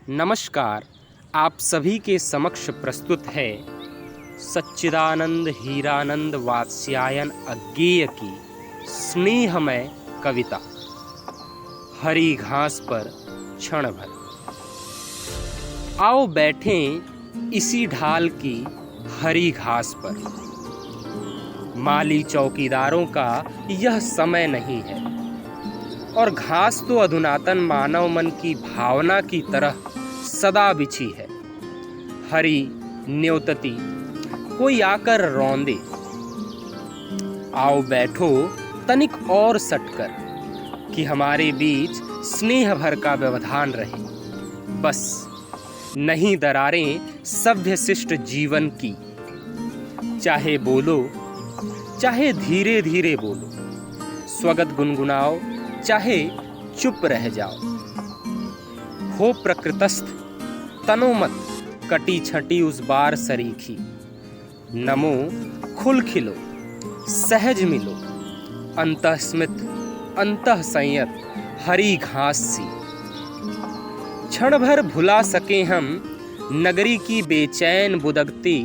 नमस्कार। आप सभी के समक्ष प्रस्तुत है सच्चिदानंद हीरानंद वात्स्यायन अज्ञेय की स्नेहमय कविता हरी घास पर क्षण भर। आओ बैठें इसी ढाल की हरी घास पर। माली चौकीदारों का यह समय नहीं है और घास तो अधुनातन मानव मन की भावना की तरह सदा बिछी है। हरी न्योतती कोई आकर रौंदे। आओ बैठो तनिक और सटकर कि हमारे बीच स्नेह भर का व्यवधान रहे। बस नहीं दरारें सभ्य शिष्ट जीवन की। चाहे बोलो चाहे धीरे धीरे बोलो, स्वगत गुनगुनाओ चाहे चुप रह जाओ। हो प्रकृतस्थ तनोमत कटी छटी उस बार सरीखी। नमो खुल खिलो सहज मिलो, अंतः स्मित अंतः संयत हरी घास सी। क्षण भर भुला सके हम नगरी की बेचैन बुदगती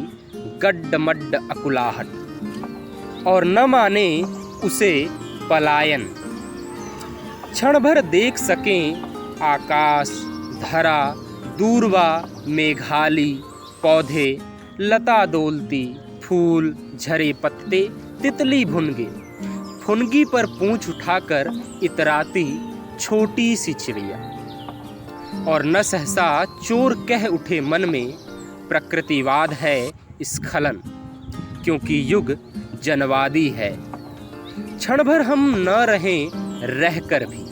गड्ड-मड्ड अकुलाहट और न माने उसे पलायन। क्षण भर देख सकें आकाश धरा दूरवा मेघाली, पौधे लता डोलती, फूल झरे पत्ते तितली भुनगे, फुनगी पर पूंछ उठाकर इतराती छोटी सी चिड़िया। और न सहसा चोर कह उठे मन में प्रकृतिवाद है स्खलन, क्योंकि युग जनवादी है। क्षण भर हम न रहें रहकर भी।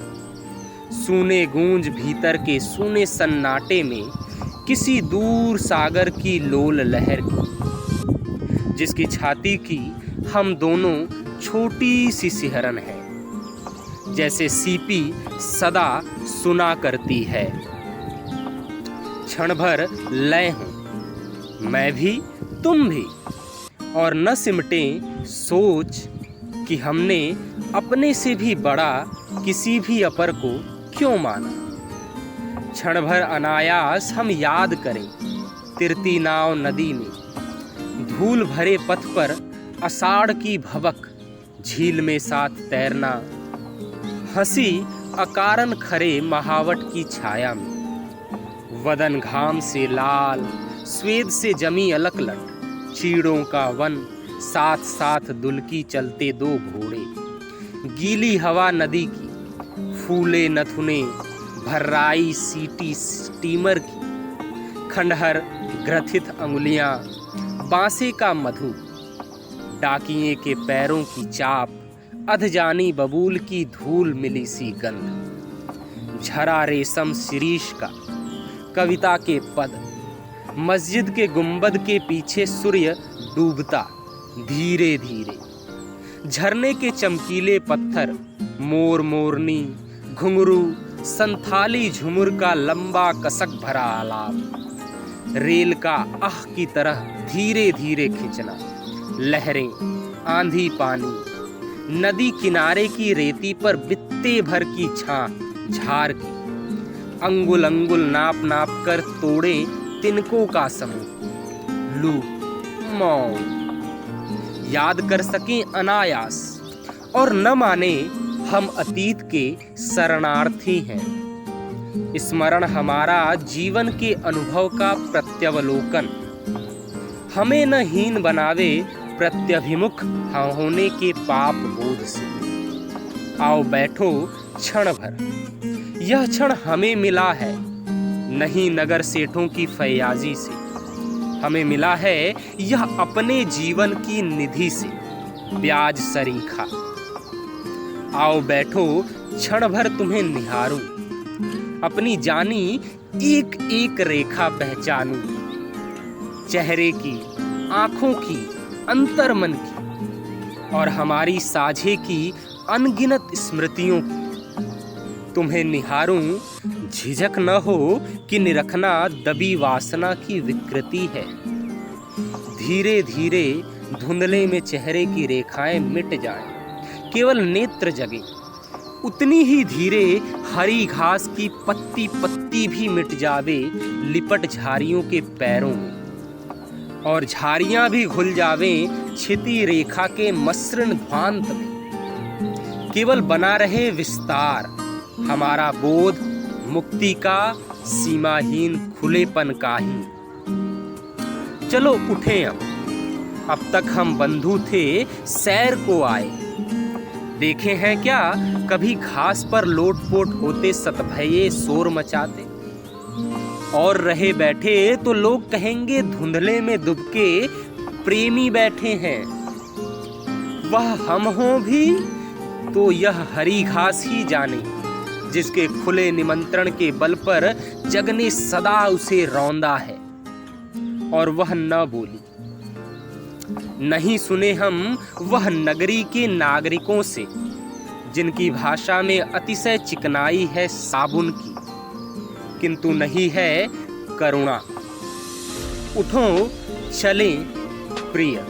सूने गूंज भीतर के सूने सन्नाटे में किसी दूर सागर की लोल लहर की, जिसकी छाती की हम दोनों छोटी सी सिहरन है, जैसे सीपी सदा सुना करती है। क्षण भर लय हूं मैं भी तुम भी, और न सिमटें सोच कि हमने अपने से भी बड़ा किसी भी अपर को क्यों माना। क्षण भर अनायास हम याद करें तिरती नाव नदी में, धूल भरे पथ पर आषाढ़ की भवक झील में साथ तैरना, हंसी अकारण खरे महावट की छाया में, वदन घाम से लाल स्वेद से जमी अलकलट, चीड़ों का वन साथ साथ दुलकी चलते दो घोड़े, गीली हवा नदी की, फूले नथुने भर्राई सीटी स्टीमर की, खंडहर ग्रथित अंगुलियां, बांसे का मधु, डाकिये के पैरों की चाप, अधजानी बबूल की धूल मिली सी गंध, झरा रेशम शिरीष का, कविता के पद, मस्जिद के गुंबद के पीछे सूर्य डूबता धीरे धीरे, झरने के चमकीले पत्थर, मोर मोरनी घुंघरू संथाली झुमुर का लंबा कसक भरा आलाप, रेल का आह की तरह धीरे धीरे खिंचना, लहरें आंधी पानी, नदी किनारे की रेती पर बित्ते भर की झार की, अंगुल अंगुल नाप नाप कर तोड़े तिनकों का समूह, लू मौन याद कर सकें अनायास और न माने हम अतीत के शरणार्थी हैं। स्मरण हमारा जीवन के अनुभव का प्रत्यवलोकन, हमें न हीन बनावे प्रत्यभिमुख होने के पाप बोध से। आओ बैठो क्षण भर, यह क्षण हमें मिला है नहीं नगर सेठों की फैयाजी से, हमें मिला है यह अपने जीवन की निधि से ब्याज सरीखा। आओ बैठो क्षण भर तुम्हें निहारूं, अपनी जानी एक एक रेखा पहचानूं, चेहरे की, आंखों की, अंतर्मन की और हमारी साझे की अनगिनत स्मृतियों की। तुम्हें निहारूं, झिझक न हो कि निरखना दबी वासना की विकृति है। धीरे धीरे धुंधले में चेहरे की रेखाएं मिट जाएं, केवल नेत्र जगे। उतनी ही धीरे हरी घास की पत्ती पत्ती भी मिट जावे लिपट झारियों के पैरों में, और झारियां भी घुल जावें क्षिति रेखा के मसृण ध्वांत में। केवल बना रहे विस्तार हमारा बोध मुक्ति का सीमाहीन खुलेपन का ही। चलो उठें अब तक हम बंधु थे सैर को आए। देखे हैं क्या कभी घास पर लोटपोट होते सतभये शोर मचाते, और रहे बैठे तो लोग कहेंगे धुंधले में दुबके प्रेमी बैठे हैं। वह हम हों भी तो यह हरी घास ही जाने, जिसके खुले निमंत्रण के बल पर जग ने सदा उसे रौंदा है। और वह न बोली। नहीं सुने हम वह नगरी के नागरिकों से, जिनकी भाषा में अतिशय चिकनाई है साबुन की, किंतु नहीं है करुणा। उठो चलें प्रिय।